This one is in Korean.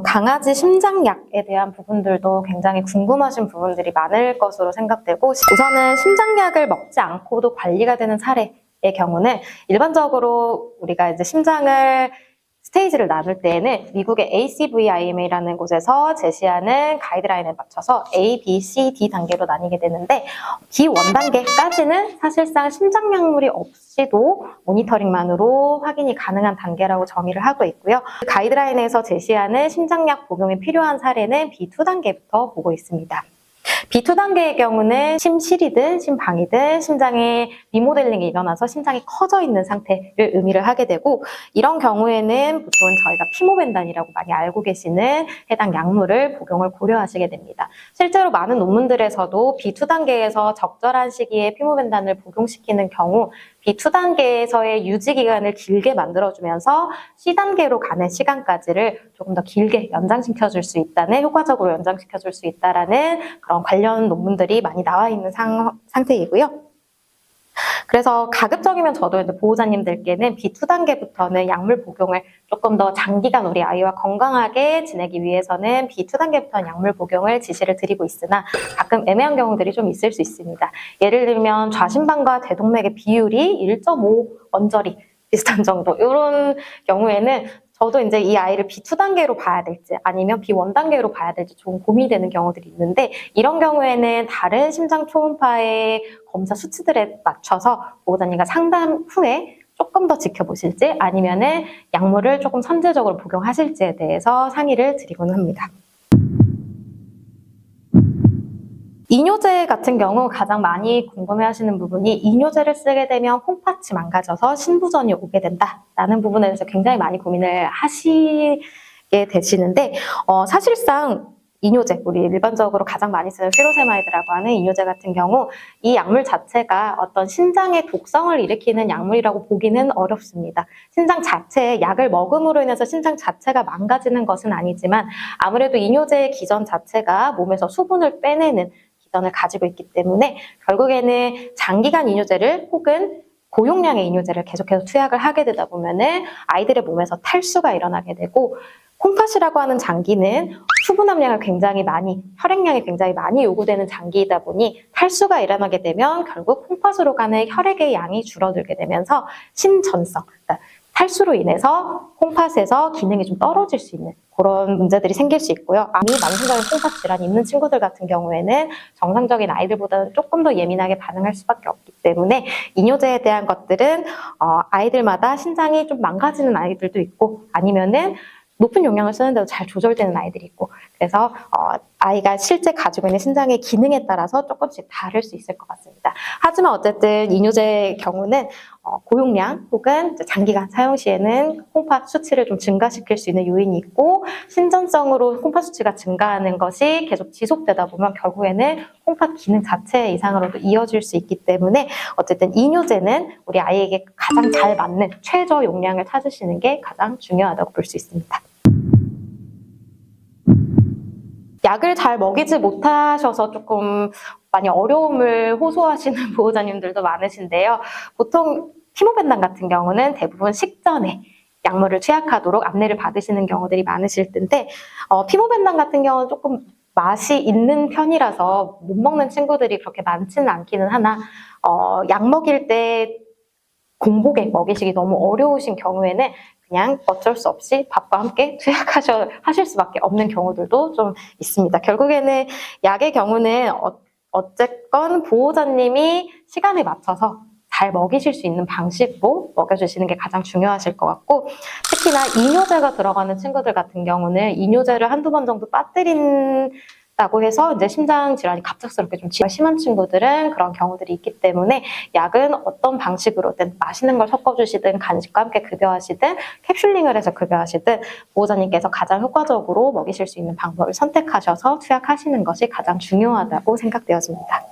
강아지 심장약에 대한 부분들도 굉장히 궁금하신 부분들이 많을 것으로 생각되고, 우선은 심장약을 먹지 않고도 관리가 되는 사례의 경우는 일반적으로 우리가 이제 심장을 스테이지를 나눌 때에는 미국의 ACVIMA라는 곳에서 제시하는 가이드라인에 맞춰서 A, B, C, D 단계로 나뉘게 되는데, 비원단계까지는 사실상 심장약물이 없이도 모니터링만으로 확인이 가능한 단계라고 정의를 하고 있고요. 가이드라인에서 제시하는 심장약 복용이 필요한 사례는 B2 단계부터 보고 있습니다. B2 단계의 경우는 심실이든 심방이든 심장의 리모델링이 일어나서 심장이 커져 있는 상태를 의미를 하게 되고, 이런 경우에는 보통은 저희가 피모벤단이라고 많이 알고 계시는 해당 약물을 복용을 고려하시게 됩니다. 실제로 많은 논문들에서도 B2 단계에서 적절한 시기에 피모벤단을 복용시키는 경우 B2 단계에서의 유지 기간을 길게 만들어주면서 C 단계로 가는 시간까지를 조금 더 길게 연장시켜줄 수 있다는, 효과적으로 연장시켜줄 수 있다라는 그런 관련 논문들이 많이 나와 있는 상태이고요. 그래서 가급적이면 저도 이제 보호자님들께는 B2 단계부터는 약물 복용을 조금 더 장기간 우리 아이와 건강하게 지내기 위해서는 B2 단계부터는 약물 복용을 지시를 드리고 있으나, 가끔 애매한 경우들이 좀 있을 수 있습니다. 예를 들면 좌심방과 대동맥의 비율이 1.5 언저리 비슷한 정도, 이런 경우에는 저도 이제 이 아이를 B2 단계로 봐야 될지 아니면 B1 단계로 봐야 될지 좀 고민이 되는 경우들이 있는데, 이런 경우에는 다른 심장 초음파의 검사 수치들에 맞춰서 보호자님과 상담 후에 조금 더 지켜보실지 아니면은 약물을 조금 선제적으로 복용하실지에 대해서 상의를 드리곤 합니다. 이뇨제 같은 경우 가장 많이 궁금해하시는 부분이, 이뇨제를 쓰게 되면 콩팥이 망가져서 신부전이 오게 된다라는 부분에 대해서 굉장히 많이 고민을 하시게 되시는데, 사실상 이뇨제, 우리 일반적으로 가장 많이 쓰는 피로세마이드라고 하는 이뇨제 같은 경우 이 약물 자체가 어떤 신장의 독성을 일으키는 약물이라고 보기는 어렵습니다. 신장 자체에 약을 먹음으로 인해서 신장 자체가 망가지는 것은 아니지만, 아무래도 이뇨제의 기전 자체가 몸에서 수분을 빼내는 기전을 가지고 있기 때문에 결국에는 장기간 이뇨제를 혹은 고용량의 이뇨제를 계속해서 투약을 하게 되다 보면은 아이들의 몸에서 탈수가 일어나게 되고, 콩팥이라고 하는 장기는 수분 함량을 굉장히 많이, 혈액량이 굉장히 많이 요구되는 장기이다 보니 탈수가 일어나게 되면 결국 콩팥으로 가는 혈액의 양이 줄어들게 되면서 신전성, 그러니까 탈수로 인해서 콩팥에서 기능이 좀 떨어질 수 있는 그런 문제들이 생길 수 있고요. 이미 만성적인 콩팥 질환이 있는 친구들 같은 경우에는 정상적인 아이들보다는 조금 더 예민하게 반응할 수밖에 없기 때문에, 이뇨제에 대한 것들은 아이들마다 신장이 좀 망가지는 아이들도 있고, 아니면은 높은 용량을 쓰는데도 잘 조절되는 아이들이 있고, 그래서 아이가 실제 가지고 있는 신장의 기능에 따라서 조금씩 다를 수 있을 것 같습니다. 하지만 어쨌든 이뇨제의 경우는 고용량 혹은 장기간 사용 시에는 콩팥 수치를 좀 증가시킬 수 있는 요인이 있고, 신전성으로 콩팥 수치가 증가하는 것이 계속 지속되다 보면 결국에는 콩팥 기능 자체 이상으로도 이어질 수 있기 때문에, 어쨌든 이뇨제는 우리 아이에게 가장 잘 맞는 최저 용량을 찾으시는 게 가장 중요하다고 볼 수 있습니다. 약을 잘 먹이지 못하셔서 조금 많이 어려움을 호소하시는 보호자님들도 많으신데요. 보통 피모벤단 같은 경우는 대부분 식전에 약물을 투약하도록 안내를 받으시는 경우들이 많으실 텐데, 피모벤단 같은 경우는 조금 맛이 있는 편이라서 못 먹는 친구들이 그렇게 많지는 않기는 하나, 약 먹일 때 공복에 먹이시기 너무 어려우신 경우에는 그냥 어쩔 수 없이 밥과 함께 투약하실 수밖에 없는 경우들도 좀 있습니다. 결국에는 약의 경우는 어쨌건 보호자님이 시간에 맞춰서 잘 먹이실 수 있는 방식으로 먹여주시는 게 가장 중요하실 것 같고, 특히나 이뇨제가 들어가는 친구들 같은 경우는 이뇨제를 한두 번 정도 빠뜨린다고 해서 이제 심장 질환이 갑작스럽게 좀 심한 친구들은 그런 경우들이 있기 때문에, 약은 어떤 방식으로든 맛있는 걸 섞어주시든 간식과 함께 급여하시든 캡슐링을 해서 급여하시든 보호자님께서 가장 효과적으로 먹이실 수 있는 방법을 선택하셔서 투약하시는 것이 가장 중요하다고 생각되어집니다.